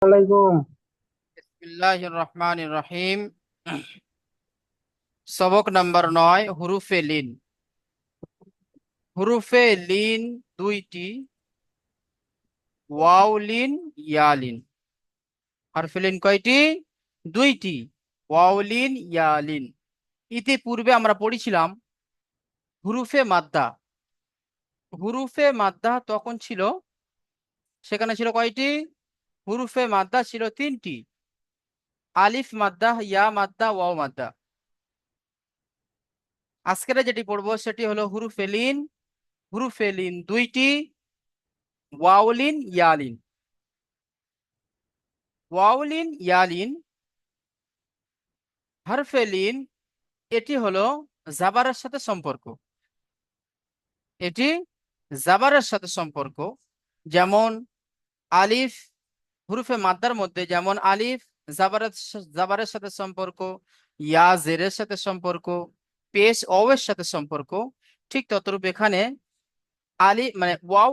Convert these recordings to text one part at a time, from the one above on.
আলাইকুম। বিসমিল্লাহির রহমানির রহিম। সবক নাম্বার 9, হুরুফে লিন। হুরুফে লিন দুইটি, ওয়াও লিন, ইয়া লিন। হরফে লিন কয়টি? দুইটি, ওয়াও লিন, ইয়া লিন। ইতিপূর্বে আমরা পড়েছিলাম হুরুফে মাদ্দা। হুরুফে মাদ্দা তখন ছিল, সেখানে ছিল কয়টি? হুরুফে মাদ্দা ছিল তিনটি: আলিফ মাদ্দা, ইয়া মাদ্দা, ওয়াও মাদ্দা। আজকের যেটি পড়বো সেটি হলো হুরুফে লিন। হুরুফে লিন দুইটি, ওয়াউলিন, ইয়ালিন। ওয়াউলিন, ইয়ালিন, হরফে লিন। এটি হলো জাবারের সাথে সম্পর্ক। এটি জাবারের সাথে সম্পর্ক। যেমন আলিফ, হুরুফে মাদ্দার মধ্যে যেমন আলিফ জাবারের সাথে সম্পর্ক, ইয়া জেরের সাথে সম্পর্ক, পেশ অওয়ের সাথে সম্পর্ক। ঠিক ততরূপ এখানে মানে ওয়াও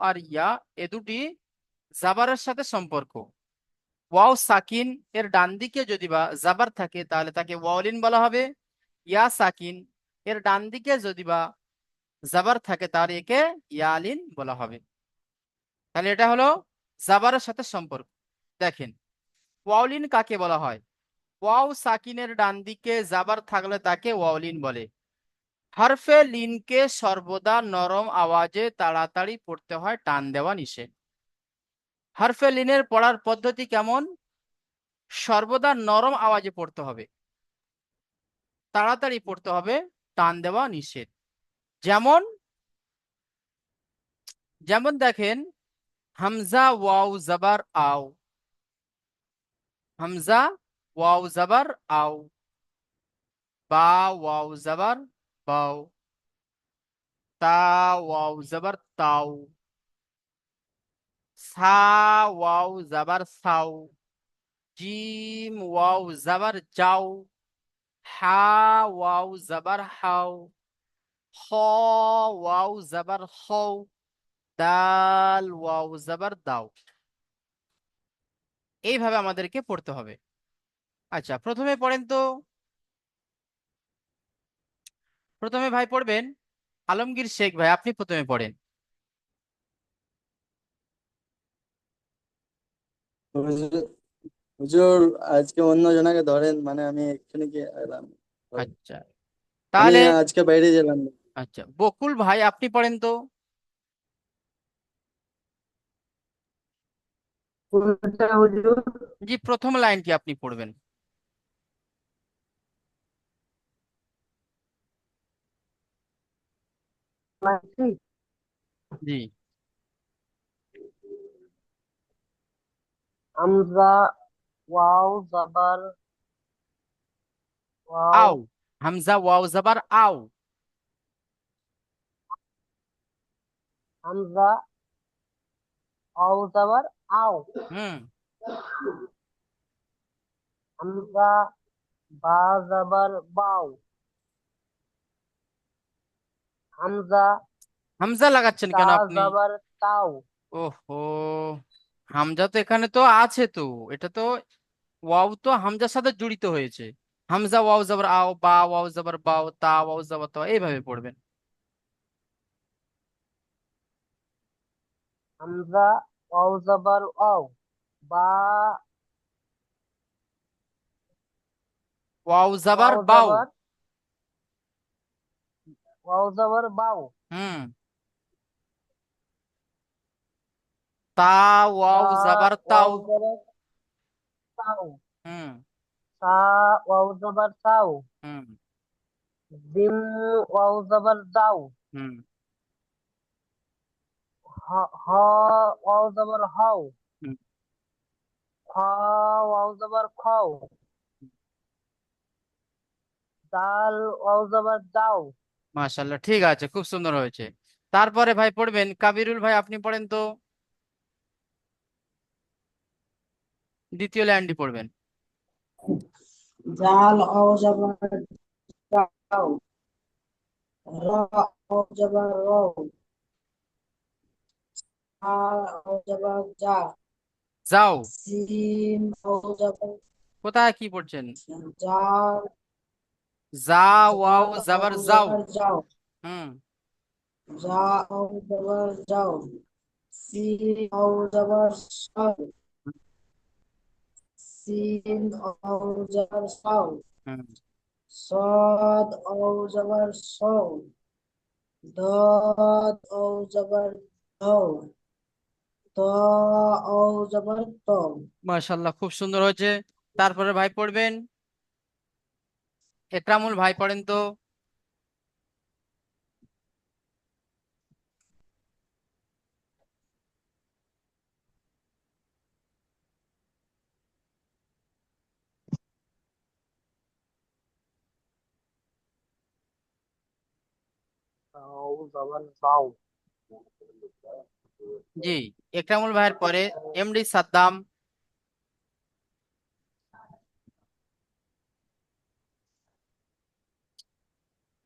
আর ইয়া এ দুটি জাবারের সাথে সম্পর্ক। ওয়াও সাকিন এর ডান দিকে যদি বা জাবার থাকে তাহলে তাকে ওয়াওলিন বলা হবে। ইয়া সাকিন এর ডান দিকে যদি বা জাবার থাকে তাহলে একে ইয়ালিন বলা হবে। তাহলে এটা হলো জাবারের সাথে সম্পর্ক। দেখেন, ওয়াওলিন কাকে বলা হয়? ওয়াও সাকিনের ডান দিকে জাবার থাকলে তাকে ওয়াওলিন বলে। হরফে লিনকে সর্বদা নরম আওয়াজে তাড়াতাড়ি পড়তে হয়, টান দেওয়া নিষেধ। হরফে লিনের পড়ার পদ্ধতি কেমন? সর্বদা নরম আওয়াজে পড়তে হবে, তাড়াতাড়ি পড়তে হবে, টান দেওয়া নিষেধ। যেমন যেমন দেখেন, হামজা ওয়াও জাবার আও। হামজা ওয়াও জাবার আও। বা ওয়াও জাবার বাও। তা ওয়াও জাবার তাও। সা ওয়াও জাবার সাও। জিম ওয়াও জাবার যাও। হা ওয়াও জাবার হাও। খ ওয়াও জাবার খও। দাল ওয়াও জাবার দাও। এইভাবে আমাদেরকে পড়তে হবে। আচ্ছা, প্রথমে পড়েন তো। প্রথমে ভাই পড়বেন আলমগীর শেখ ভাই, আপনি প্রথমে পড়েন। হুজুর, হুজুর, আজকে অন্য জনাকে ধরেন, মানে আমি এখানে কি এলাম। আচ্ছা, আমি তাহলে আজকে বাইরে গেলাম। আচ্ছা, বকুল ভাই আপনি পড়েন তো। কোনটা হুজুর? জি, প্রথম লাইনটি আপনি পড়বেন। মানছি। জি। হামজা ওয়াও জাবার ওয়াও। আও। হামজা ওয়াও জাবার আও। হামজা ওয়াও জাবার আও। হুম। হামজা বা জাবার বাও। হামজা হামজা লাগাচ্ছেন তা কেন আপনি? জাবার তাও। ওহো, হামজা তো এখানে তো আছে তো। এটা তো ওয়াও তো হামজার সাথে জড়িত হয়েছে। হামজা ওয়াও জাবার আও, বা ওয়াও জাবার বাও, তা ওয়াও জাবার তো, এইভাবে পড়বেন। হামজা ওয়াও জাবার ওয়াও। বা ওয়াও জাবার ওয়াও বাও। জাবার ওয়াও জাবার বাও। হুম। তা তা ওয়াও জাবার ওয়াও তাও। জাবার তাও। হুম। সা ওয়াও জাবার সাও। হুম। জিম ওয়াও জাবার দাও। হুম। হ হ ওয়াও জাবার হাও। হুম। খ ওয়াও জাবার খাও। দাল ওয়াও জাবার দাও। মাশাআল্লাহ, ঠিক আছে, খুব সুন্দর হয়েছে। তারপরে ভাই পড়বেন কাবিরুল ভাই, আপনি পড়েন তো। দ্বিতীয় লাইনটি পড়বেন। জাল ওয়াও জাবার দাও। র ওয়াও জাবার রও। আ ওয়াও জাবার যা। যাও। সিন আও জবর কোথায় কি পড়ছেন? জা, যা, ওয়াও জাল আও জাবার যাও। জবর যাও, হুম। জা আও জবর যাও, সিন আও জবর সাও, সিন আও জবর সাও, হুম। صاد أو جبر صو، ضاد أو جبر ضو، طاء أو جبر طو। মাশাআল্লাহ, খুব সুন্দর হয়েছে। তারপরে ভাই পড়বেন, একরামুল ভাই পড়েন তো। أو زبر زاو জি, একরামুল ভাইয়ের পরে এমডি সাদ্দাম।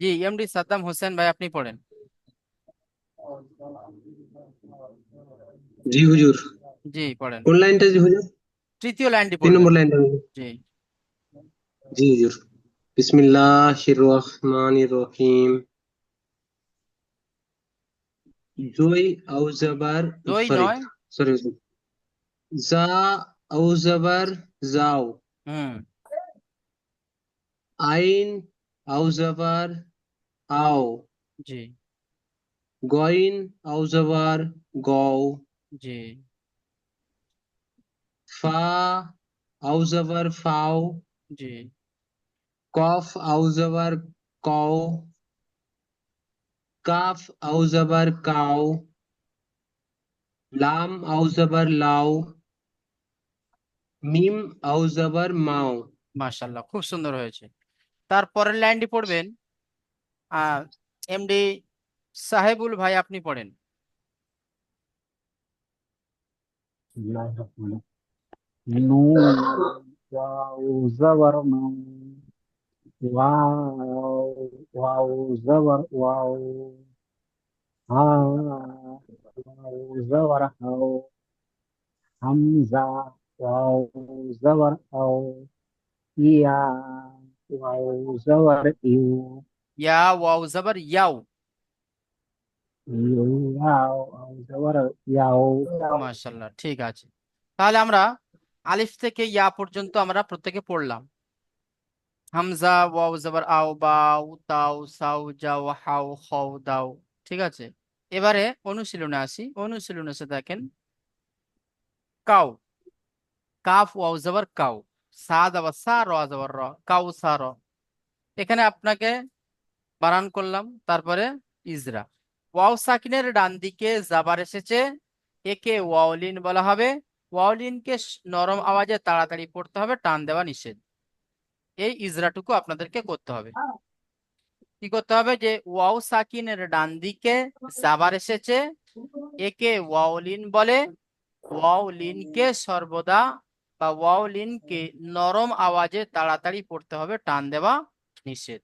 জি, এমডি সাদ্দাম হোসেন ভাই আপনি পড়েন। জি হুজুর। জি পড়েন, কোন লাইনটা জি হুজুর? তৃতীয় লাইনটি 3 পড়বেন। নম্বর লাইনটা হুজুর। জি। জি হুজুর। বিসমিল্লাহির রহমানির রহিম। জয় আউ জাবার, দই সরি নয়। সরি হুজুর। জা আউ জাবার যাও, হুম। আইন আউ জাবার আও, জি। গইন আউ জাবার গও, জি। ফা আউ জাবার ফাও, জি। কফ আউ জাবার কও, কাফ আউ জাবার কাও, লাম আউ জাবার লাও, মিম আউ জাবার মাও। মাশাআল্লাহ, খুব সুন্দর হয়েছে। তারপরের লাইনটি পড়বেন আহ এমডি সাহেবুল ভাই আপনি পড়েন। بسم الله الرحمن الرحيم نون واو زبر نو واو واو زبر واو ها واو زبر هاو همزة واو زبر أو يا واو زبر يو ইয়া, ওয়াও জাবার ইয়াও। يو واو واو زبر ياو মাশাআল্লাহ, ঠিক আছে। তাহলে আমরা আলিফ থেকে ইয়া পর্যন্ত আমরা প্রত্যেকে পড়লাম। হামজা, ওয়াও জাবার আও, বাও, তাও, সাও, যাও, হাও, খাও, দাও। ঠিক আছে, এবারে অনুশীলনে আসি। অনুশীলনে এসে দেখেন কাউ, কাফ ওয়াও জাবার কাউ, সা দাবার সা, র জাবার র, কাউ সা র। এখানে আপনাকে বানান করলাম, তারপরে ইজরা। ওয়াও সাকিনের ডান দিকে জাবার এসেছে, একে ওয়াওলিন বলা হবে। ওয়াওলিনকে নরম আওয়াজে তাড়াতাড়ি পড়তে হবে, টান দেওয়া নিষেধ। এই ইজরাটুকু আপনাদেরকে করতে হবে। কি করতে হবে? যে ওয়াও সাকিনের ডান দিকে জাবার এসেছে, একে ওয়াওলিন বলে। ওয়াওলিনকে সর্বদা বা ওয়াওলিনকে নরম আওয়াজে তাড়াতাড়ি পড়তে হবে, টান দেওয়া নিষেধ।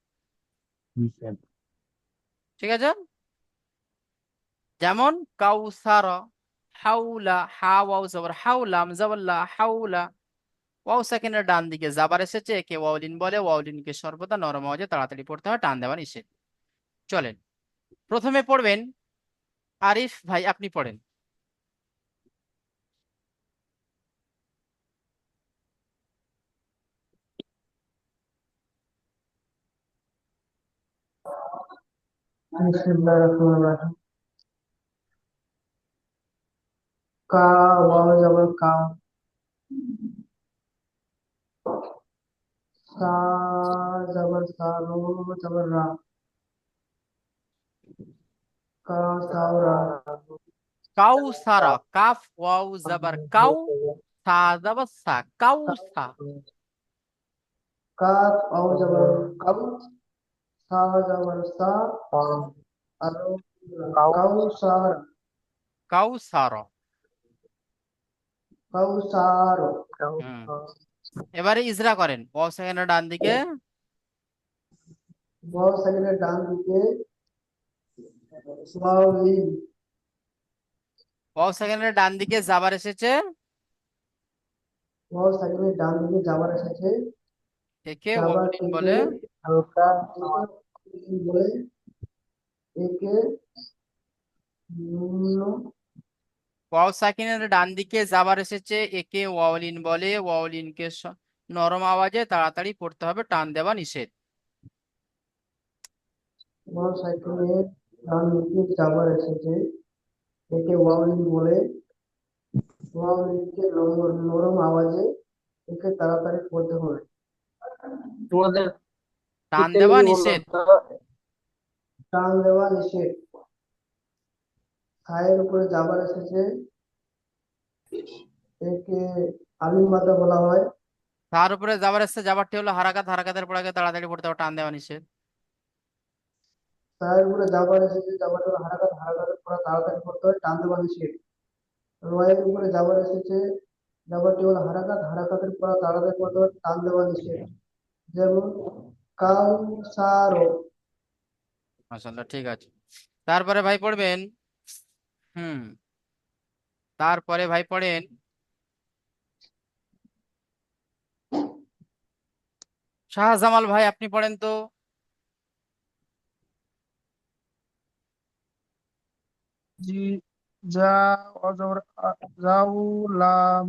ঠিক আছে? যেমন কাউসার, হাউলা, হা ওয়াও জবর হাউলাম জবল্লা হাউলা। ওয়াও সাকিনের ডান দিকে জাবার এসেছে, একে ওয়াউলিন বলে। ওয়াউলিনকে সর্বদা নরম আওয়াজে তাড়াতাড়ি পড়তে হয়, টান দেওয়া নিষেধ। চলেন, প্রথমে পড়বেন আরিফ ভাই, আপনি পড়েন। بسم الله الرحمن الرحيم का वाव जबर का, सा जबर सा, रो जबर रा, का साव रा, কাউসারা, কাফ ওয়াও জাবার কাউ, সা জাবার সা, কাউসা। काफ वाव जबर कब, सा जबर सा, अरो कौसार, কাউসারা। कौसार। হুম। এবারে ইজরা করেন। ওয়াও সাকিনের ডান দিকে, वाव सगले डाल दिए, वाव लीन, ওয়াও সাকিনের ডান দিকে জাবার এসেছে, ওয়াও সাকিনের ডান দিকে জাবার এসেছে, একে ওয়াওলিন জাবারটিকে বলে। হালকা বলে, একে নিম্ন ওয়াও সাকিনের ডান দিকে জাবার এসেছে, একে ওয়াওলিন বলে। ওয়াওলিনকে নরম আওয়াজে তাড়াতাড়ি পড়তে হবে, টান দেওয়া নিষেধ। ওয়াও সাকিনের ডান দিকে জাবার এসেছে, একে ওয়াওলিন বলে। ওয়াওলিনকে নরম আওয়াজে একে তাড়াতাড়ি পড়তে হবে। তোমাদের টান টিচার দেওয়া কি বললো নিষেধ। তো? টান দেওয়া নিষেধ। ছায়ের উপরে জাবার এসেছে, একে আলিম মাদ্দা বলা হয়। তার উপরে জাবার এসেছে, জাবারটি হলো হারাকাত, হারাকাতের পড়াকে তাড়াতাড়ি পড়তে হবে, টান দেওয়া নিষেধ। ছায়ের উপরে জাবার এসেছে, জাবারটা হলো হারাকাত, হারাকাতের পড়া তাড়াতাড়ি পড়তে হয়, টান দেওয়া নিষেধ। রয়ের উপরে জাবার এসেছে, জাবারটি হলো হারাকাত, হারাকাতের পড়া তাড়াতাড়ি পড়তে হয়, টান দেওয়া নিষেধ। যেমন কাউসার। মাশাআল্লাহ, ঠিক আছে। তারপরে ভাই পড়বেন, হুম, তারপরে ভাই পড়েন শাহজামাল ভাই, আপনি পড়েন তো। জি, যা অজবর জাউলাম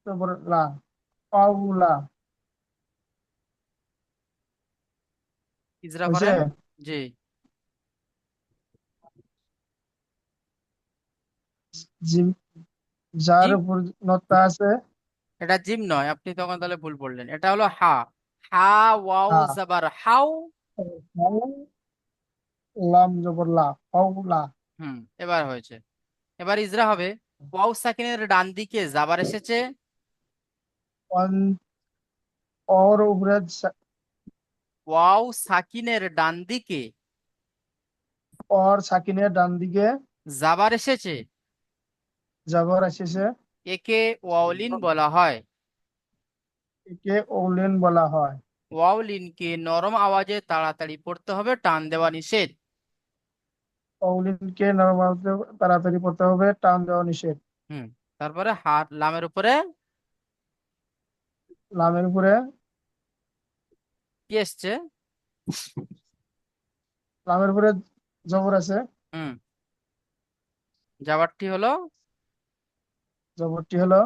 জবর লা, পাউলা। ইজরা হয়েছে? করেন। জি। জিম, যার জিম, উপর নত্তা আছে। এটা জিম নয়, আপনি তখন তাহলে ভুল পড়লেন, এটা হলো হা। হা, ওয়াও হ্যাঁ, জাবার হাউ। লাম জবর লা, পাউলা। হুম, এবার হয়েছে। এবার ইজরা হবে। ওয়াও সাকিনের ডান দিকে জাবার এসেছে, অন ওর উপরে ওয়াও সাকিনের ডান দিকে ওর সাকিনের ডান দিকে জাবার এসেছে, জাবর এসেছে, একে ওয়াওলিন বলা হয়। একে ওলেন বলা হয়। ওয়াওলিনকে নরম আওয়াজে তাড়াতাড়ি পড়তে হবে, টান দেওয়া নিষেধ। ওলেনকে নরমাল তাড়াতাড়ি পড়তে হবে, টান দেওয়া নিষেধ। হুম, তারপরে হাত লামের উপরে লামের উপরে কি এসছে? লামের উপরে জবর আছে, হুম, জাবারটি হলো জবরটি হলো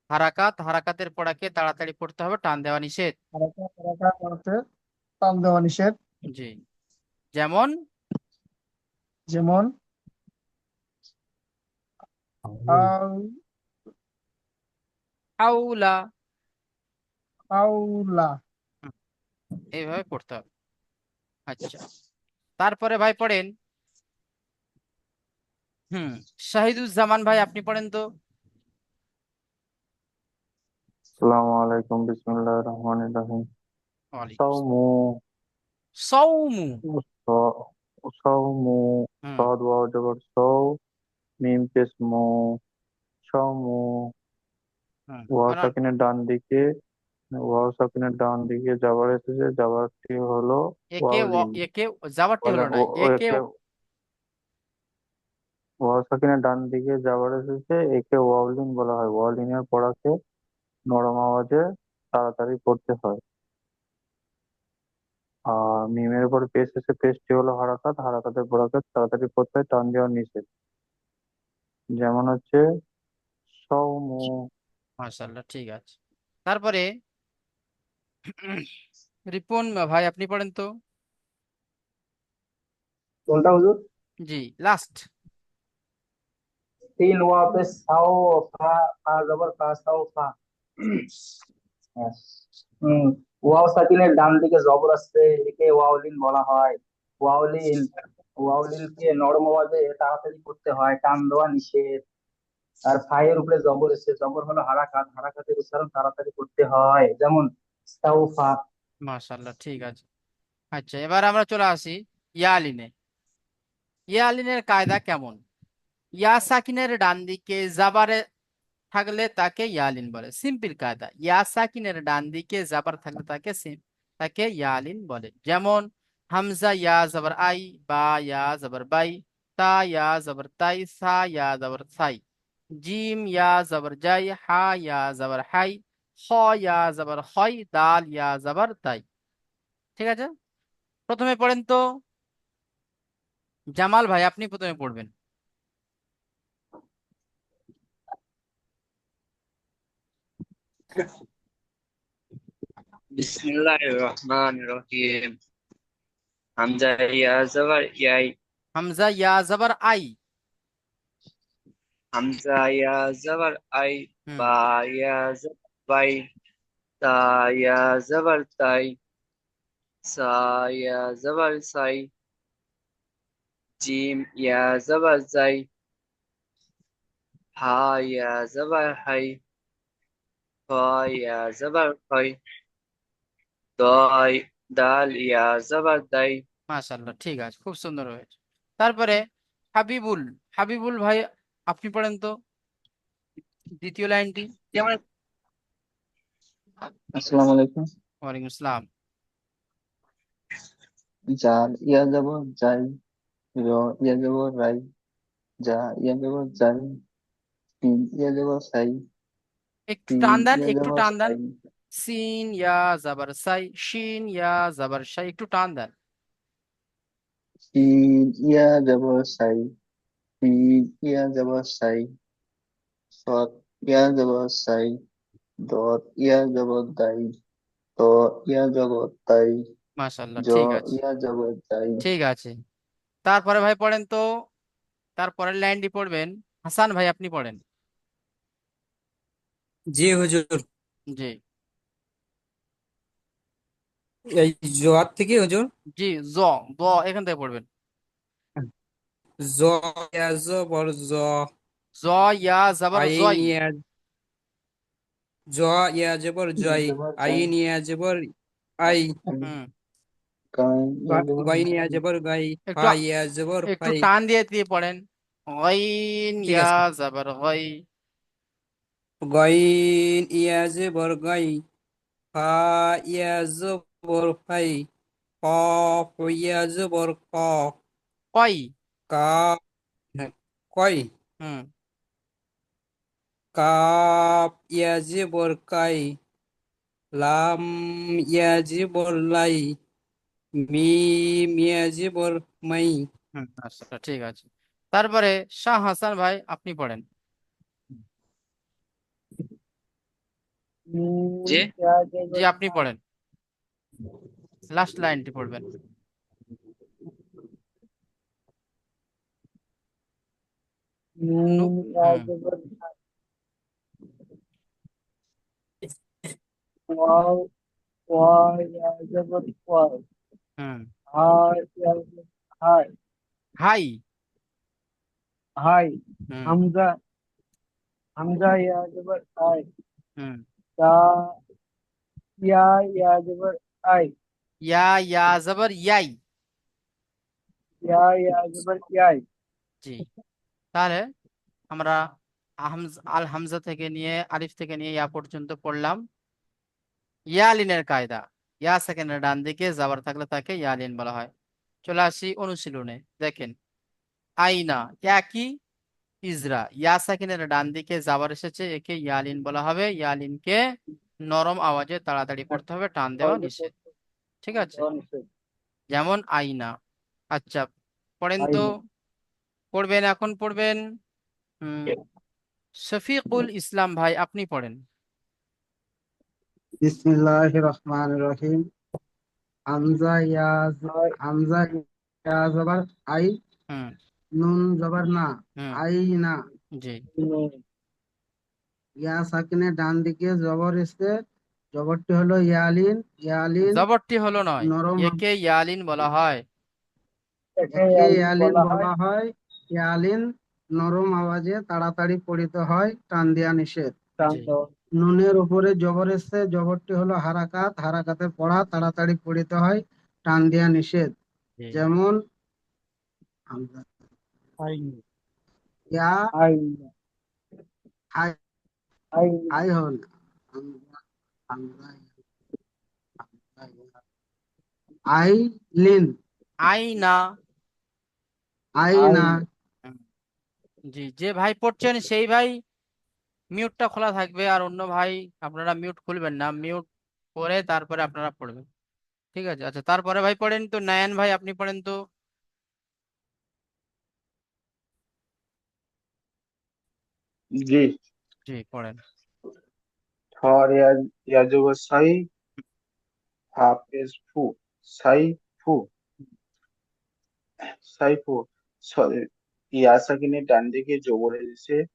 হারাকাত, হারাকাতের পড়াকে তাড়াতাড়ি পড়তে হবে, টান দেওয়া নিষেধ। হারাকা, হারাকা করতে টান দেওয়া নিষেধ। জি। যেমন যেমন আউ আউলা। আউলা। হুম, এইভাবে পড়তে হবে। আচ্ছা, তারপরে ভাই পড়েন, হুম, শাহিদুজ্জামান ভাই, আপনি পড়েন তো। আসসালামু আলাইকুম, বিসমিল্লাহির রহমানির রহিম। ওয়ালাইকুম আসসালাম। সাওমু, সৌমু। সাওমু, হুম, সাদ ওয়াও জবর সৌ, মিম পেশ মু, সাওমু। হুম, ওয়াও বানান। সাকিনের ডান দিকে, ওয়াও সাকিনের ডান দিকে যাবার এসেছে, যাবারটি হলো ওয়াওলিন। একে জাবারটি বলে হলো না, একে একে ওয়াও সাকিনের ডান দিকে যাবার এসেছে, একে ওয়াওলিন বলা হয়। ওয়াওলিনের পড়াকে নরম আওয়াজে তাড়াতাড়ি পড়তে হয়। আর মিমের উপর পেশ এসে, পেশটি হলো হারাকাত, হারাকাতের পড়াকে তাড়াতাড়ি পড়তে হয়, টান দেওয়ার নিষেধ। যেমন হচ্ছে সৌমু। মাশাআল্লাহ, ঠিক আছে। তারপরে রিপন ভাই, আপনি পড়েন তো। কোনটা হুজুর? জি, লাস্ট। তিন ওয়া पे साओ फा, फा जबर फा साओ फा। হ্যাঁ। হুম, ওয়াও সাকিনের ডান দিকে জবর আছে, একে ওয়াওলিন বলা হয়। ওয়াওলিন, ওয়াওলিনকে নরম আওয়াজে তাড়াতাড়ি করতে হয়, টান দেওয়া নিষেধ। আর ফাইয়ের উপরে জবর এসে, জবর হলো হারাকাত, হারাকাতের উচ্চারণ তাড়াতাড়ি করতে হয়। যেমন সাউফা। মাশাআল্লাহ, ঠিক আছে। আচ্ছা, এবার আমরা চলে আসি ইয়া আলিনে। ইয়া আলিনের কায়দা কেমন? ইয়া সাকিনের ডান দিকে জাবারে থাকলে তাকে ইয়ালিন বলে, সিম্পল কায়দা। ইয়া সাকিনের ডান দিকে জাবার থাকলে তাকে ইয়ালিন বলে। যেমন হামজা ইয়া জবর আই, বা ইয়া জবর বাই, তা ইয়া জবর তাই, সা ইয়া জবর সাই। জিম ইয়া জবর জাই, হা ইয়া জবর হাই, খ ইয়া জবর খয়, দাল ইয়া জবর তাই। ঠিক আছে, প্রথমে পড়েন তো। জামাল ভাই আপনি প্রথমে পড়বেন। বিসমিল্লাহির রহমানির রহিম। হামজা ইয়া জবর ইয়াই। হামজা ইয়া জবর আই। হামজা ইয়া জবর আই। হুম। বা ইয়া জবর বাই। তা ইয়া জবর তাই। সা ইয়া জবর সাই। জিম ইয়া জবর জাই। হা ইয়া জবর হাই। খ ইয়া জবর খয়। দয় দাল ইয়া জবর দাই। মাশাআল্লাহ, ঠিক আছে, খুব সুন্দর হয়েছে। তারপরে হাবিবুল, হাবিবুল ভাই আপনি পড়েন তো দ্বিতীয় লাইনটি। যেমন আসসালামু আলাইকুম। ওয়ালাইকুম আসসালাম। জাল ইয়া যাবর যাই, র ইয়া যাবর রাই, যা ইয়া যাবর যাই, সিন ইয়া যাবর সাই, একটু সিন টান দেন, ইয়া একটু যাবর টান দেন। সাই, সিন ইয়া জবর সাই, শিন ইয়া জবর শাই, একটু টান দেন। সিন ইয়া যাবর সাই, সিন ইয়া যাবর সাই, সৎ ইয়া যাবর সাই, দত ইয়া যাবর দাই, ত ইয়া যাবর তাই, মাশাআল্লাহ, জ ঠিক আছে, ইয়া যাবর যাই। ঠিক আছে। তারপরে ভাই পড়েন তো, তারপরের লাইনটি পড়বেন। হাসান ভাই আপনি পড়েন। জি হুজুর। জি। এই জোয়ার থেকে হুজুর। জি, জ, দ এখান থেকে পড়বেন। জ ইয়া জবর জ, জ ইয়া জবর আইন জয়। ইয়া জ ইয়া জবর ইয়া জয়, যাবর যাই, আইন ইয়া জবর আই, হুম। গাই ইয়া যাবর গাইন ইয়া গাই। জবর গাই, একটু ফা ইয়া জবর একটু ফাই। টান দিয়ে দিয়ে পড়েন। গইন ঠিক ইয়া আছে। জবর গই। গাইন ইয়া জবর গাই, ফা ইয়া জবর ফাই, কফ ইয়া জবর ক, কই। কাফ কয়, হুম। কাফ ইয়া জবর কাই, লাম ইয়া জবর লাই, মিম ইয়া জবর মাই। হুম, আচ্ছা ঠিক আছে। তারপরে শাহ হাসান ভাই আপনি পড়েন। নুন যে ইয়া জি যাবর আপনি না, পড়েন, লাস্ট লাইনটি পড়বেন। নুন ইয়া হুম। যাবর না, ওয়াও ওয়া ইয়া যাবর ওয়াও, হুম। হাই ইয়া যাবর হাই, হাই। হাই। হুম। হামজা হামজা ইয়া যাবর হাই, হুম। তা ইয়া যাবর আই, ইয়া ইয়া জবর ইয়াই। ইয়া যাবর ইয়াই। জি। তাহলে আমরা আল হামজা থেকে নিয়ে আলিফ থেকে নিয়ে ইয়া পর্যন্ত পড়লাম। ইয়ালিনের কায়দা, ইয়া সেকেন্ডের ডান দিকে যাবার থাকলে তাকে ইয়ালিন বলা হয়। চলে আসি অনুশীলনে, দেখেন। আইনা ইয়া কি, ইজরা, ইয়া সাকিনের ডান দিকে যাবার এসেছে, একে ইয়ালিন বলা হবে। ইয়ালিনকে নরম আওয়াজে তাড়াতাড়ি পড়তে হবে, টান দেওয়া নিষেধ। ঠিক আছে, যেমন আইনা। আচ্ছা, পড়েন তো, পড়বেন, এখন পড়বেন। হুম, শফিকুল ইসলাম ভাই আপনি পড়েন। বিসমিল্লাহির রহমানির রহিম। হামজা ইয়া হামজা ইয়া জবর আই, হুম। নুন জবর না, হুম। আই না। জি। ইয়া সাকিনের ডান দিকে জবর এসছে, জবরটি হলো ইয়ালিন। ইয়ালিন জবরটি হলো নয়, নরম একে ইয়ালিন বলা হয়। একে ইয়ালিন বলা হয়। ইয়ালিন নরম আওয়াজে তাড়াতাড়ি পড়িত হয়, টান দেয়া নিষেধ। জি। নুনের উপরে জবর এসছে, জবরটি হলো হারাকাত। হারাকাতে পড়া তাড়াতাড়ি পড়িতে হয়, টান দেয়া নিষেধ। জি। যেমন হামজা ইয়া আই, আই হল হামজা, হামজা, আই লিন, আইনা। আই না। হুম। জি, যে ভাই পড়ছেন সেই ভাই মিউটটা খোলা থাকবে, আর অন্য ভাই আপনারা মিউট খুলবেন না, মিউট করে তারপরে আপনারা পড়বেন। ঠিক আছে, আচ্ছা তারপরে ভাই পড়েন তো, নায়ান ভাই আপনি পড়েন তো। জি। জি পড়েন। থর ইয়াজুব সাই, হাফেজ ফু, সাই ফু, সাইফু। ইয়াসাকিনের ডান দিকে জবর এসেছে,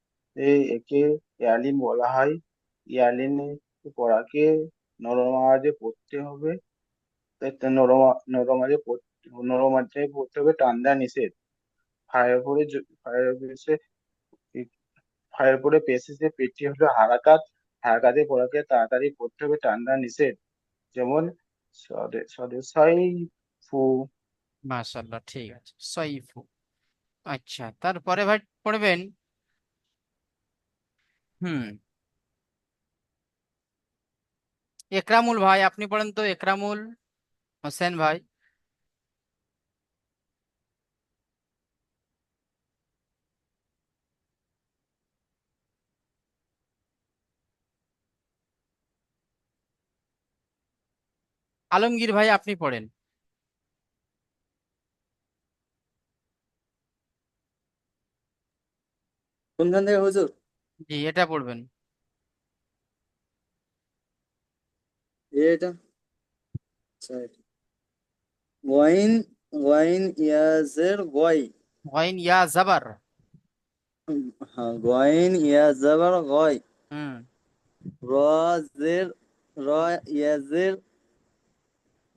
একে ইয়ালিন বলা হয়। ইয়ালিন পড়াকে নরম আওয়াজে পড়তে হবে। নরম আওয়াজে পড়তে হবে, টান দেওয়া নিষেধ। ফায়ের পরে ফায়ের পরে পেশেছে পেটি হলো হারাকাত। হারাকাতে পড়াকে তাড়াতাড়ি পড়তে হবে, টান দেওয়া নিষেধ। যেমন সদে সাই ফু। মাশাআল্লাহ, ঠিক আছে, সাইফু। আচ্ছা তারপরে ভাই পড়বেন, হুম, একরামুল ভাই আপনি পড়েন তো, একরামুল হোসেন ভাই। আলমগীর ভাই আপনি পড়েন। কোনখান থেকে হুজুর? জি এটা পড়বেন। এটা আচ্ছা, ওয়াইন, ওয়াইন ইয়াজের গয়। গইন ইয়া জাবার। হ্যাঁ, গয়ন ইয়াজাবার গয়। হুম। রজের, র ইয়াজের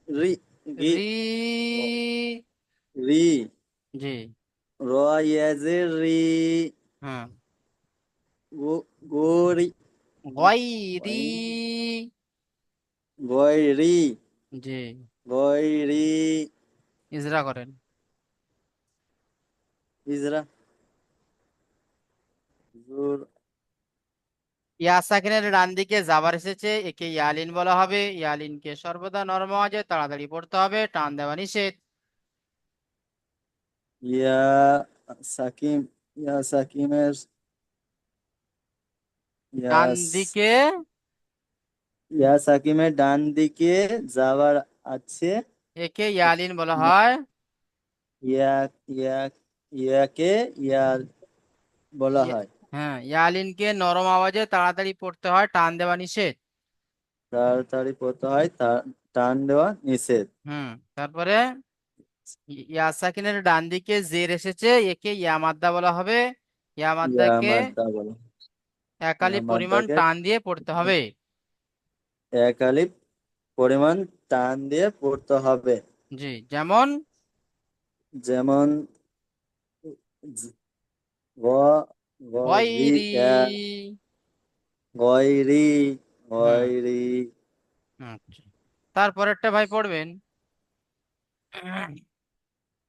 রি, গি, রি। রি, জি। র ইয়াজের রি, হ্যাঁ। গোরি, গয়রি। গয়রি, জি। গয়রি, ইজরা করেন। ইজরা, জুর, ইয়া সাকিনের ডান দিকে জাবার এসেছে, একে ইয়ালিন বলা হবে। ইয়ালিনকে সর্বদা নরম আওয়াজে তাড়াতাড়ি পড়তে হবে, টান দেওয়া নিষেধ। ইয়া সাকিম, ইয়া সাকিমের, ইয়া ডান দিকে ইয়া সাকিমের ডান দিকে যাবার আছে। একে ইয়ালিন বলা হয়। ইয়া, ইয়া, ইয়াকে ইয়া বলা ইয়া- হয়। হ্যাঁ, ইয়ালিনকে নরম আওয়াজে তাড়াতাড়ি পড়তে হয়, টান দেওয়া নিষেধ। তাড়াতাড়ি পড়তে হয়, টান দেওয়া নিষেধ। হুম। তারপরে ইয়া সাকিনের ডান দিকে জের এসেছে, একে ইয়া মাদ্দা বলা হবে। ইয়া ইয়া মাদ্দাকে মাদ্দা বলা হয়। এক ইয়া আলিফ পরিমাণ মাদ্দাকে টান দিয়ে পড়তে হবে। এক আলিফ পরিমাণ টান দিয়ে পড়তে হবে। জি, যেমন যেমন জ- গ, রি, গয়রি। গয়রি, হুম। গয়রি। আচ্ছা তারপরেরটা ভাই পড়বেন,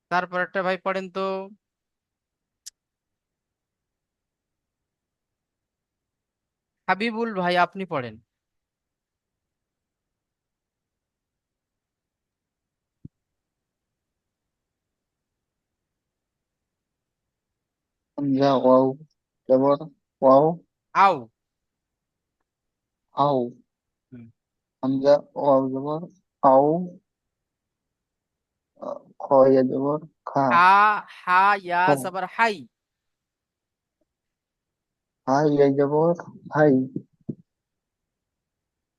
তারপরেরটা ভাই পড়েন তো। হাবিবুল ভাই আপনি পড়েন। হামজা ওয়াও জবর ওয়াও আও। আও। হুম। হামজা ওয়াও জবর আও। খ ইয়া জবর খা। হা। হা ইয়া খ। জবর হাই। হা ইয়া জবর হাই।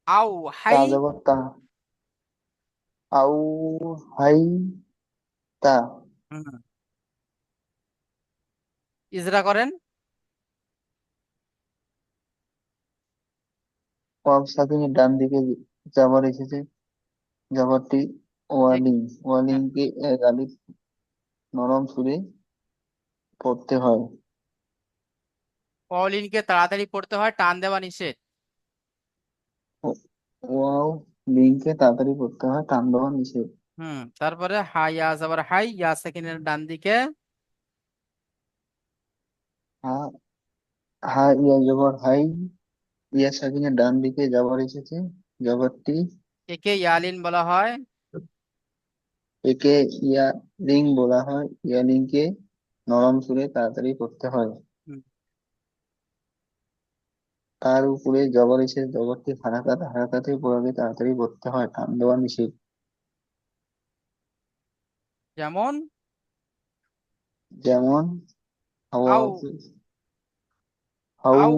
আও তা হাই। জবর তা। আউ হাই তা। হুম। ইজরা করেন। ওয়াও সাকিনের ডান দিকে জাবার এসেছে, জাবারটি এক- ওয়ালিন। হ্যাঁ, ওয়ালিনকে এক আলিফ নরম সুরে পড়তে হয়। পলিনকে তাড়াতাড়ি পড়তে হয়, টান দেওয়া নিষেধ। ওয়াও লিঙ্কে তাড়াতাড়ি পড়তে হয়, টান দেওয়া নিষেধ। হুম। তারপরে হা ইয়া জবর হাই, ইয়া সেকেন্ডের ডান দিকে হা। হা ইয়া জবর হাই। ইয়া সাকিনের ডান দিকে জাবার এসেছে, জাবারটি একে ইয়ালিন বলা হয়। একে ইয়া লিঙ্ক বলা হয়। ইয়া লিঙ্কে নরম সুরে তাড়াতাড়ি পড়তে হয়। তার উপরে জবর এসে জবরটি হারাকাত, হারাকাতের পর আগে তাড়াতাড়ি পড়তে হয়, টান দেওয়া নিষেধ। যেমন যেমন হাওয়া, আউ হাউ, আউ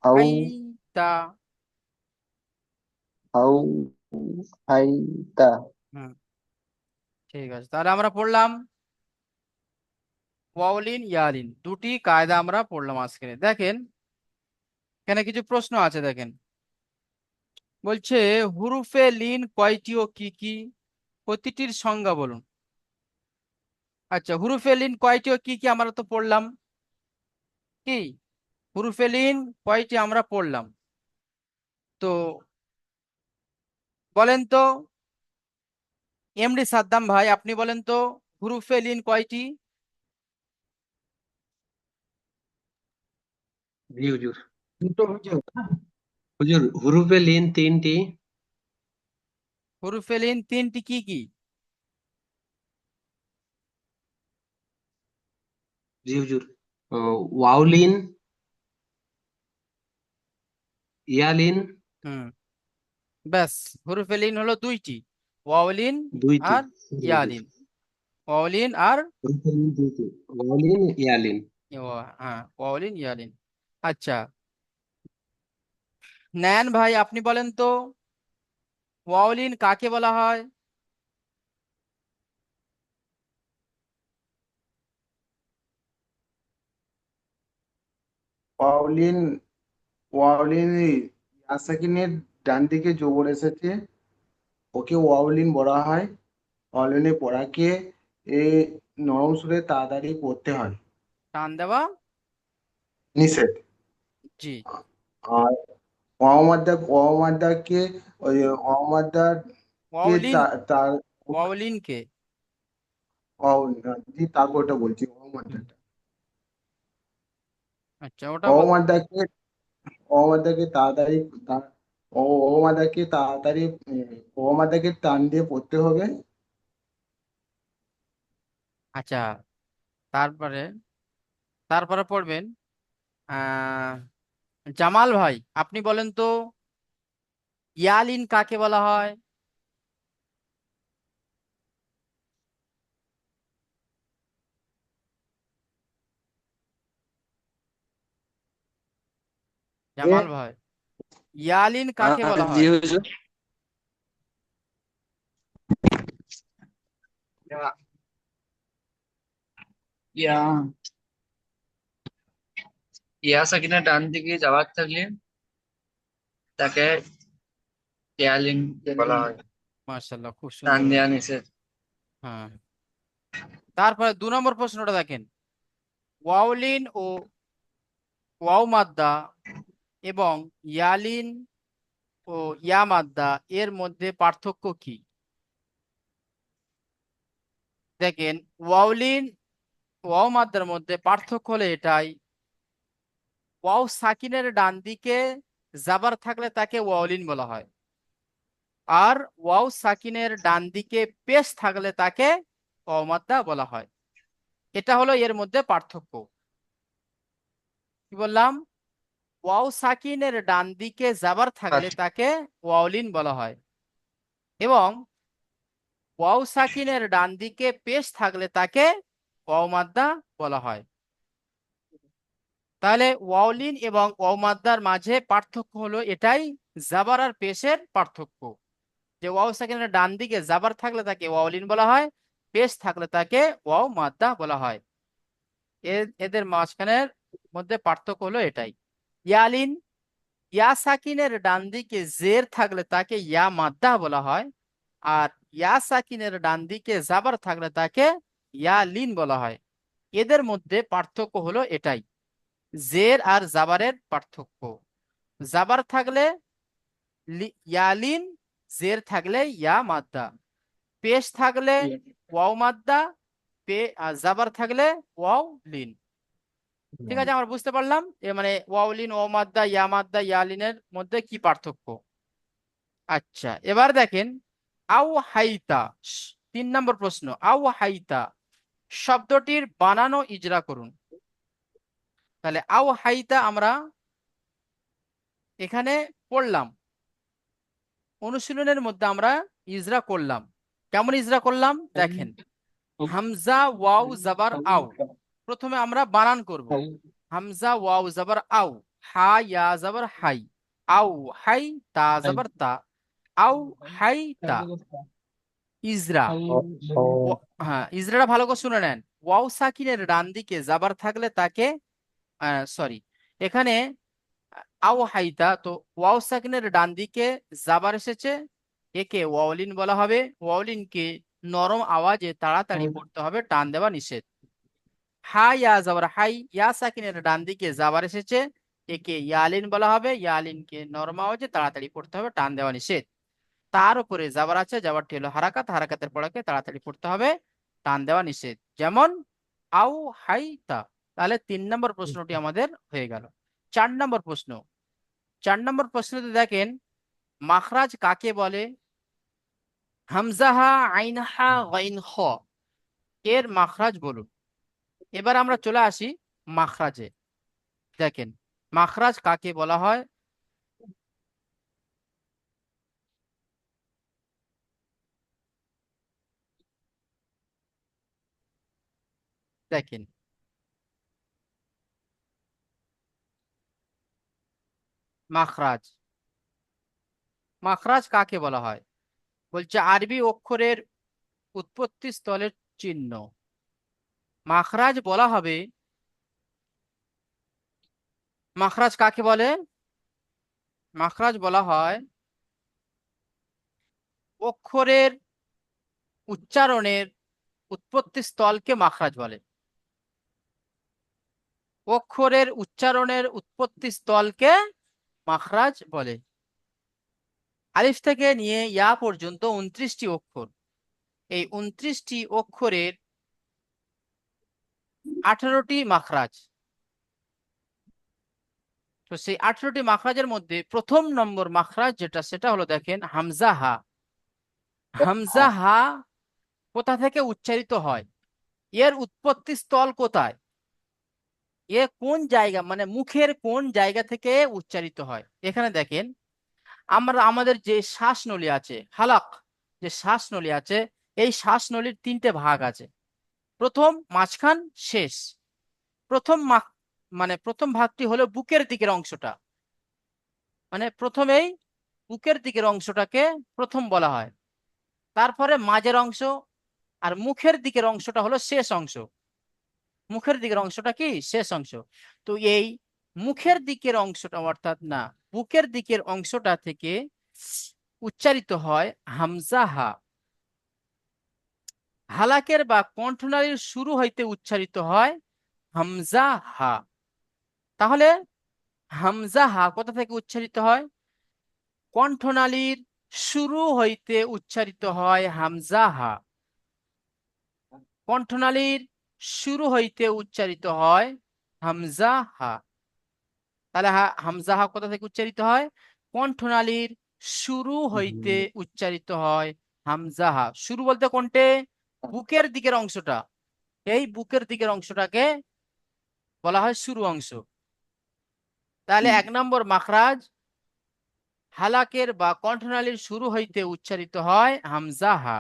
হাউ, হাইতা। হাউ, হাইতা। হুম, ঠিক আছে, তাহলে আমরা পড়লাম ওয়াউলিন ইয়ালিন, দুটি কায়দা আমরা পড়লাম আজকে। দেখেন এখানে কিছু প্রশ্ন আছে, দেখেন বলছে হুরুফে লিন কয়টি ও কি কি, প্রতিটির সংজ্ঞা বলুন। আচ্ছা, হুরুফে লিন কয়টি ও কি কি আমরা তো পড়লাম, কি হুরুফে লিন কয়টি আমরা পড়লাম, তো বলেন তো এমডি সাদ্দাম ভাই, আপনি বলেন তো হুরুফে লিন কয়টি? জি হুজুর। দুটো হুজুর। হুজুর হুরুফে লিন তিনটি। হুরুফে লিন তিনটি, কি কি? জি হুজুর। ওয়াউলিন, ইয়ালিন, হুম, ব্যাস, হুরুফে লিন হলো দুইটি, ওয়াউলিন দুইটি। আর জি হুজুর। ইয়ালিন। ওয়াউলিন আর হুরুফে লিন দুইটি, ওয়াউলিন, ইয়ালিন। হ্যাঁ, ওয়াউলিন ইয়ালিন। আচ্ছা, নেন ভাই আপনি বলেন তো ওয়াউলিন কাকে বলা হয়? ওয়াওলিন, ওয়াওলিন ইয়াসাকিনের ডান দিকে জবর এসেছে, ওকে ওয়াওলিন বলা হয়। ওয়াওলিনে পড়াকে এ নরম সুরে তাড়াতাড়ি পড়তে হয়, টান দেওয়া নিষেধ। জি। আর ওয়াওমাদ্দাকে ওই ওয়াওমাদ্দাকে ওয়াউলিন, তার ওয়াউলিনকে। জি, তারপর ওটা বলছি ওয়াওমাদ্দাটা। আচ্ছা, ওটা ওয়াওমাদ্দাকে ওয়াওমাদ্দাকে তাড়াতাড়ি ওয়াওমাদ্দাকে তাড়াতাড়ি ওয়াওমাদ্দাকে টান দিয়ে পড়তে হবে। আচ্ছা, তারপরে তারপরে পড়বেন আহ জামাল ভাই আপনি বলেন তো ইয়ালিন কাকে বলা হয়? জামাল ভাই, ইয়ালিন কাকে বলা জি হয়? হুজুর। ইয়া ইয়া সাকিনের ডান দিকে যাওয়ার থাকলে তাকে ইয়ালিন বলা হয়, মাশাআল্লাহ, খুব টান সুন্দর দেওয়া উত্তর। নিষেধ। হ্যাঁ, তারপরে 2 নম্বর প্রশ্নটা দেখেন, ওয়াউলিন ও ওয়াও মাদ্দা এবং ইয়ালিন ও ইয়া মাদ্দা এর মধ্যে পার্থক্য কি? দেখেন ওয়াউলিন ওয়াও মাদ্দার মধ্যে পার্থক্য হলো এটাই, ওয়াও সাকিনের ডান দিকে জাবার থাকলে তাকে ওয়াউলিন বলা হয়, আর ওয়াও সাকিনের ডান দিকে পেশ থাকলে তাকে ওয়াও মাদ্দা বলা হয়। এটা হলো এর মধ্যে পার্থক্য। কি বললাম? ওয়াও সাকিনের ডান দিকে জাবার থাকলে আচ্ছা, তাকে ওয়াউলিন বলা হয়, এবং ওয়াও সাকিনের ডান দিকে পেশ থাকলে তাকে ওয়াও মাদ্দা বলা হয়। তাহলে ওয়াউলিন এবং ওয়াও মাদ্দার মাঝে পার্থক্য হলো এটাই, জাবার আর পেশের পার্থক্য। যে ওয়াও সাকিনের ডান দিকে জাবার থাকলে তাকে ওয়াউলিন বলা হয়, পেশ থাকলে তাকে ওয়াও মাদ্দা বলা হয়। এদের মাঝখানের মধ্যে পার্থক্য হলো এটাই। ইয়ালিন, ইয়া সাকিনের ডান দিকে জের থাকলে তাকে ইয়া মাদ্দা বলা হয়, আর ইয়া সাকিনের ডান দিকে জাবার থাকলে তাকে ইয়া লিন বলা হয়। এদের মধ্যে পার্থক্য হলো এটাই, জের আর জাবারের পার্থক্য। জাবার থাকলে ইয়ালিন, জের থাকলে ইয়া মাদ্দা, পেশ থাকলে ওয়াও মাদ্দা, জাবার থাকলে ওয়াও লিন। ঠিক আছে, আমরা বুঝতে পারলাম মানে ওয়াও লিন, ওয়াও মাদ্দা, ইয়া মাদ্দা, ইয়ালিনের মধ্যে কি পার্থক্য। আচ্ছা, এবার দেখেন আউ হাইতা, 3 নম্বর প্রশ্ন, আউ হাইতা শব্দটির বানানো ইজরা করুন। তাহলে আও হাইতা আমরা এখানে পড়লাম, অনুশীলনের মধ্যে আমরা ইজরা করলাম। কেমন ইজরা করলাম দেখেন, হামজা ওয়াও জাবার আও, প্রথমে আমরা বানান করব। হামজা ওয়াও জাবার আও, হা ইয়া জাবার হাই, আও হাই, তা জাবার তা, আও হাই তা, ইজরা। হ্যাঁ, ইজরাটা ভালো করে শুনে নেন। ওয়াও সাকিনের ডান দিকে জাবার থাকলে তাকে, সরি, এখানে আও হাইতা, তো ওয়াও সাকিনের ডান দিকে জাবার এসেছে, একে ওয়াওলিন বলা হবে। ওয়াওলিনকে নরম আওয়াজে তাড়াতাড়ি পড়তে হবে, টান দেওয়া নিষেধ। হা ইয়া জাবার হাই, ইয়া সাকিনের ডান দিকে জাবার এসেছে, একে ইয়ালিন বলা হবে। ইয়ালিনকে নরম আওয়াজে তাড়াতাড়ি পড়তে হবে, টান দেওয়া নিষেধ। তার উপরে জাবার আছে, জাবারটি হলো হারাকাত, হারাকাতের পড়াকে তাড়াতাড়ি পড়তে হবে, টান দেওয়া নিষেধ। যেমন আও হাইতা। তাহলে 3 নম্বর প্রশ্নটি আমাদের হয়ে গেল। 4 নম্বর প্রশ্ন। 4 নম্বর প্রশ্নতে দেখেন, মাখরাজ কাকে বলে? হামজাহা, আইনহা, গাইন খ, এর মাখরাজ বলুন। এবার আমরা চলে আসি মাখরাজে। দেখেন মাখরাজ কাকে বলা হয়। দেখেন মাখরাজ, মাখরাজ কাকে বলা হয়? বলছে আরবি অক্ষরের উৎপত্তি স্থলের চিহ্ন। মাখরাজ বলা হবে, মাখরাজ কাকে বলে? মাখরাজ বলা হয় অক্ষরের উচ্চারণের উৎপত্তি স্থলকে মাখরাজ বলে। অক্ষরের উচ্চারণের উৎপত্তি স্থলকে মাখরাজ বলে। আলিফ থেকে নিয়ে ইয়া পর্যন্ত 29টি অক্ষর। এই 29টি অক্ষরের 18টি মাখরাজ। তো সেই 18টি মাখরাজের মধ্যে প্রথম নম্বর মাখরাজ যেটা, সেটা হলো দেখেন হামজা হা। হামজা হা কোথা থেকে উচ্চারিত হয়? এর উৎপত্তি স্থল কোথায়? এ কোন জায়গা, মানে মুখের কোন জায়গা থেকে উচ্চারিত হয়? এখানে দেখেন, আমরা আমাদের যে শ্বাসনলী আছে, হালাক, যে শ্বাসনলী আছে, এই শ্বাসনলীর 3টে ভাগ আছে, প্রথম, মাঝখান, শেষ। প্রথম মানে প্রথম ভাগটি হলো বুকের দিকের অংশটা, মানে প্রথমেই বুকের দিকের অংশটাকে প্রথম বলা হয়, তারপরে মাঝের অংশ, আর মুখের দিকের অংশটা হলো শেষ অংশ। মুখের দিকের অংশটা কি? শেষ অংশ। তো এই মুখের দিকের অংশটা, অর্থাৎ না, বুকের দিকের অংশটা থেকে উচ্চারিত হয় হামজা হা। হালাকের বা কণ্ঠনালীর শুরু হইতে উচ্চারিত হয় হামজা হা। তাহলে হামজা হা কোথা থেকে উচ্চারিত হয়? কণ্ঠনালীর শুরু হইতে উচ্চারিত হয় হামজা হা। কণ্ঠনালীর শুরু হইতে উচ্চারিত হয় হামজা হা। তাহলে হামজা হা কোথা থেকে উচ্চারিত হয়? কণ্ঠনালীর শুরু হইতে উচ্চারিত হয় হামজা হা। শুরু বলতে কোনটে? বুকের দিকের অংশটা। এই বুকের দিকের অংশটাকে বলা হয় শুরু অংশ। তাহলে 1 নম্বর মাখরাজ, হালাকের বা কণ্ঠনালীর শুরু হইতে উচ্চারিত হয় হামজা হা।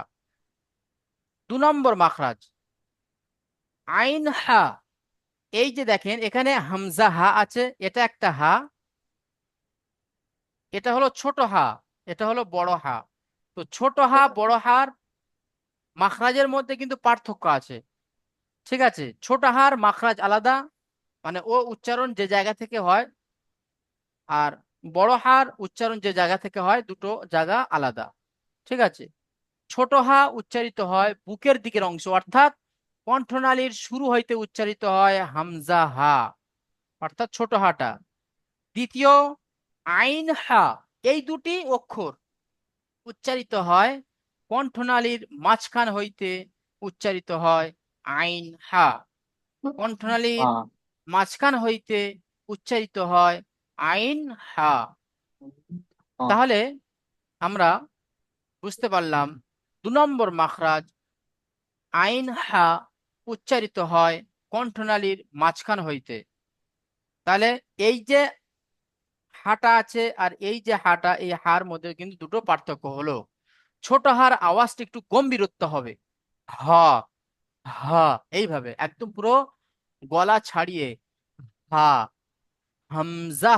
2 নম্বর মাখরাজ, আইন হা। এই যে দেখেন এখানে হামজা হা আছে, এটা একটা হা, এটা হলো ছোট হা, এটা হলো বড় হা। তো ছোট হা বড় হার মাখরাজের মধ্যে কিন্তু পার্থক্য আছে, ঠিক আছে? ছোট হার মাখরাজ আলাদা, মানে ও উচ্চারণ যে জায়গা থেকে হয়, আর বড় হার উচ্চারণ যে জায়গা থেকে হয়, দুটো জায়গা আলাদা, ঠিক আছে? ছোট হা উচ্চারিত হয় বুকের দিকের অংশ, অর্থাৎ কণ্ঠনালীর শুরু হইতে উচ্চারিত হয় হামজা হা, অর্থাৎ ছোট হাটা। দ্বিতীয় আইন হা, এই দুটি অক্ষর উচ্চারিত হয় কণ্ঠনালীর মাঝখান হইতে উচ্চারিত হয় আইন হা। কণ্ঠনালীর মাঝখান হইতে উচ্চারিত হয় আইন হা। তাহলে আমরা বুঝতে পারলাম 2 নম্বর মাখরাজ আইন হা উচ্চারিত হয় কণ্ঠনালীর মাঝখান হইতে। তাহলে এই যে হাটা আছে আর এই যে হাটা, এই হার মধ্যে কিন্তু দুটো পার্থক্য হলো। ছোট হার আওয়াজটা একটু গম্ভীরত্ব হবে, হ হ, এইভাবে একদম পুরো গলা ছাড়িয়ে, হা, হামজা,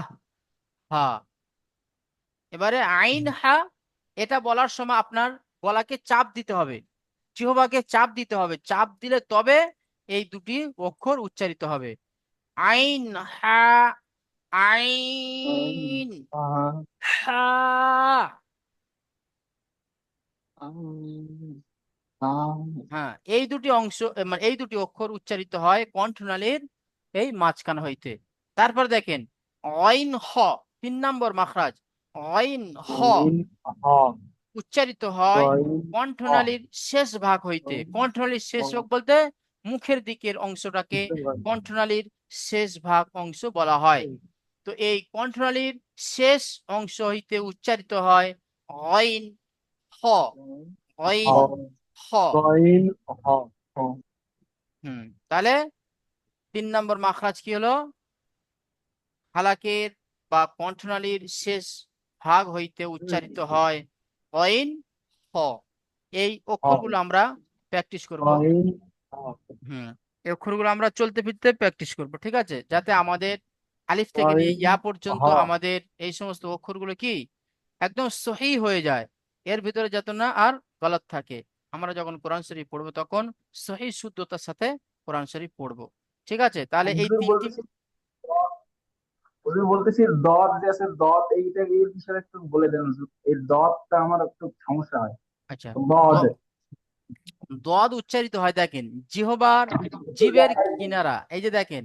হা। এবারে আইন হা, এটা বলার সময় আপনার গলাকে চাপ দিতে হবে, জিহ্বাকে চাপ দিতে হবে, চাপ দিলে তবে এই দুটি অক্ষর উচ্চারিত হবে। আইন হা, আইন হা। হ্যাঁ, এই দুটি অংশ মানে এই দুটি অক্ষর উচ্চারিত হয় কণ্ঠনালীর এই মাঝখান হইতে। তারপর দেখেন অইন হ, 3 নম্বর মাখরাজ। অইন হ উচ্চারিত হয় কণ্ঠনালীর শেষ ভাগ হইতে। কণ্ঠনালীর শেষ ভাগ বলতে মুখের দিকের অংশটাকে কণ্ঠনালীর শেষ ভাগ অংশ বলা হয়। তো এই কণ্ঠনালীর শেষ অংশ হইতে উচ্চারিত হয় অইন হ, অইন হ। তাহলে 3 নম্বর মাখরাজ কি হলো? হালাকের বা কণ্ঠনালীর শেষ ভাগ হইতে উচ্চারিত হয় অইন হ। এই অক্ষরগুলো আমরা প্র্যাকটিস করব। এই অক্ষরগুলো আমরা চলতে ফিরতে প্র্যাকটিস করব, ঠিক আছে, যাতে আমাদের আলিফ থেকে নিয়ে ইয়া পর্যন্ত আমাদের এই সমস্ত অক্ষরগুলো কি একদম সহি হয়ে যায়, এর ভিতরে যাতে না আর গলত থাকে। আমরা যখন কোরআন শরীফ পড়বো তখন সহি শুদ্ধতার সাথে কোরআন শরীফ পড়বো, ঠিক আছে। তাহলে এই হুজুর তিনটি বলতেছি হুজুর বলতেছি দত যে আছে দত, এইটা এই বিষয়ে একটু বলে দেন হুজুর। এই দতটা আমার একটু সমস্যা হয়। আচ্ছা, দত দদ উচ্চারিত হয় দেখেন জিহ্বার জিভের কিনারা, এই যে দেখেন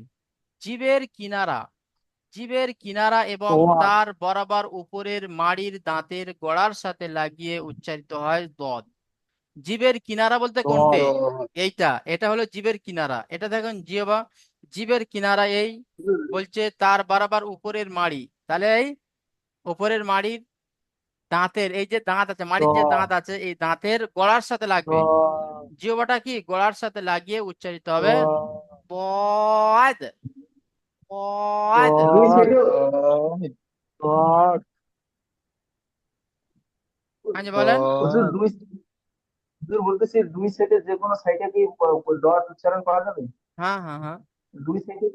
জিভের কিনারা, জিভের কিনারা এবং তার বরাবর উপরের মাড়ির দাঁতের গোড়ার সাথে লাগিয়ে উচ্চারিত হয় দদ। জিভের কিনারা বলতে কোনটে? এইটা, এটা হলো জিভের কিনারা। এটা দেখেন জিহ্বা, জিভের কিনারা এই বলছে তার বরাবর উপরের মাড়ি, তাহলে এই উপরের মাড়ির দাঁতের এই যে দাঁত আছে, মাড়ির যে দাঁত আছে, এই দাঁতের গোড়ার সাথে লাগবে। জিহ্বাটা কি গোড়ার সাথে লাগিয়ে উচ্চারিত হবে বদ, বদ। দুই সাইডে আচ্ছা বলেন। হুজুর হুজুর বলতেছি দুই সাইডে যে কোনো সাইডে কি দত উচ্চারণ করা যাবে? হ্যাঁ হ্যাঁ হ্যাঁ দুই সাইডে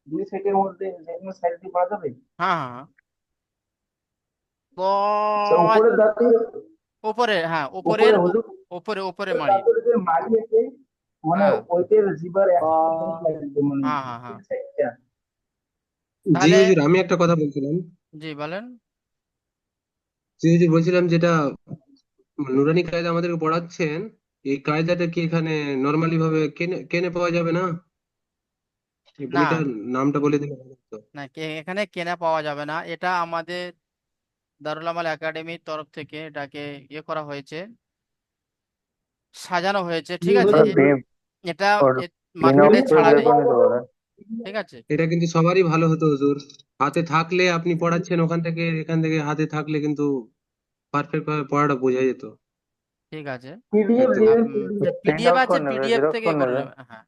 দুই সাইডের মধ্যে যে কোনো সাইড দিয়ে করা যাবে? হ্যাঁ হ্যাঁ হ্যাঁ। আচ্ছা, বদ, উপরের দাঁতে উপরে, হ্যাঁ উপরে উপরের হুজুর উপরে উপরে উপরের মাড়ি। দাঁতের যে মাড়ি আছে, মানে হ্যাঁ ওইটার জিবার একটা লাগবে, মানে হ্যাঁ হ্যাঁ হ্যাঁ। এই সাইডটা। জি তাহলে হুজুর, আমি একটা কথা বলছিলাম। জি বলেন। জি হুজুর, বলছিলাম যেটা নুরানি কায়দা আমাদেরকে পড়াচ্ছেন, এই কায়দাটা কি এখানে নর্মালি ভাবে কেনে কেনে পাওয়া যাবে না? এই না বইটার নামটা বলে দিলে ভালো হতো। না, এখানে কেনা পাওয়া যাবে না। এটা আমাদের দারুল আমাল একাডেমির তরফ থেকে এটাকে ইয়ে করা হয়েছে, সাজানো হয়েছে, জি ঠিক আছে। হুজুর, এটা যদি মার্কেটে ছাড়া পড়ে নেই, পাওয়া যাবে। ঠিক আছে। এটা কিন্তু সবারই ভালো হতো হুজুর। হাতে থাকলে আপনি পড়াচ্ছেন ওখান থেকে, এখান থেকে হাতে থাকলে কিন্তু পারফেক্ট ভাবে পড়াটা বোঝা যেত। ঠিক আছে, পিডিএফ দিবেন, পিডিএফ আছে, পিডিএফ থেকে করে নেবে, হ্যাঁ।